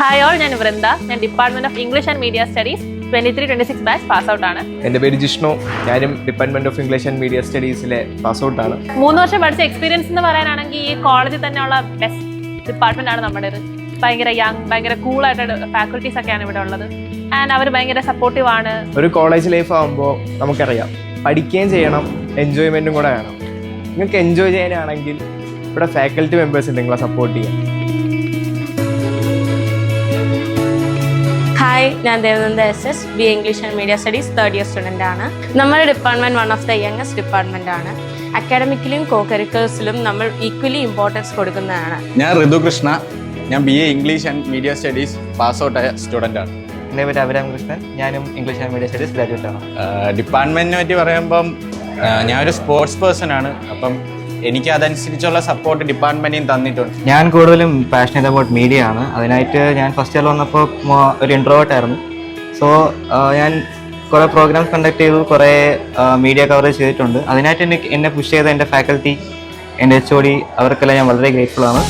Hi all, ഞാൻ വൃന്ദ. ഞാൻ department of English and media studies 23-26 batch pass out ആണ്. എൻ്റെ പേര് ജിഷ്ണു. ഞാനും department of English and media സ്റ്റഡീസിലെ പാസ് ഔട്ട് ആണ്. 3 വർഷം പഠിച്ച എക്സ്പീരിയൻസ് എന്ന് പറയാനാണെങ്കിൽ ഈ കോളേജിൽ തന്നെയുള്ള ബെസ്റ്റ് ഡിപ്പാർട്ട്മെന്റ് ആണ് നമ്മുടേത്. ഭയങ്കര യങ്, ഭയങ്കര കൂളായിട്ട് ഫാക്കൽറ്റീസ് ഒക്കെയാണ് ഇവിടെ ഉള്ളത്. ആൻഡ് അവർ ഭയങ്കര സപ്പോർട്ടീവ് ആണ്. ഒരു കോളേജ് ലൈഫ് ആകുമ്പോൾ നമുക്കറിയാം, പഠിക്കുകയും ചെയ്യണം, എൻജോയ്മെൻറ്റും കൂടെ വേണം. നിങ്ങൾക്ക് എൻജോയ് ചെയ്യാനാണെങ്കിൽ ഇവിടെ ഫാക്കൽറ്റി മെമ്പേഴ്സ് നിങ്ങളെ സപ്പോർട്ട് ചെയ്യാം. ഹായ്, ഞാൻ Devananda SS, BA English and media studies 3rd year student ആണ്. നമ്മുടെ department one of the youngest department ആണ്. അക്കാഡമിക്കലിയും കോ കരിക്കുലസിലും നമ്മൾ ഈക്വലി ഇമ്പോർട്ടൻസ് കൊടുക്കുന്നതാണ്. ഞാൻ ഋതുകൃഷ്ണ. ഞാൻ BA English and media studies pass out ആയ സ്റ്റുഡൻ്റ് ആണ്. എൻ്റെ പേര് അഭിരാം കൃഷ്ണൻ. ഞാനും English and media studies graduate ആണ്. ഡിപ്പാർട്ട്മെൻറ്റിനെ പറ്റി പറയുമ്പം ഞാനൊരു സ്പോർട്സ് പേഴ്സൺ ആണ്. അപ്പം എനിക്ക് അതനുസരിച്ചുള്ള സപ്പോർട്ട് ഡിപ്പാർട്ട്മെൻറ്റിൽ തന്നിട്ടുണ്ട്. ഞാൻ കൂടുതലും പാഷനേറ്റ് അബൌട്ട് മീഡിയ ആണ്. അതിനായിട്ട് ഞാൻ ഫസ്റ്റ് ഇയർ വന്നപ്പോൾ ഒരു ഇൻട്രോവേർട്ട് ആയിരുന്നു. സോ ഞാൻ കുറേ പ്രോഗ്രാംസ് കണ്ടക്ട് ചെയ്തു, കുറേ മീഡിയ കവറേജ് ചെയ്തിട്ടുണ്ട്. അതിനായിട്ട് എന്നെ പുഷ് ചെയ്ത എൻ്റെ ഫാക്കൽറ്റി, എൻ്റെ HOD, അവർക്കെല്ലാം ഞാൻ വളരെ ഗ്രേറ്റ്ഫുൾ ആണ്.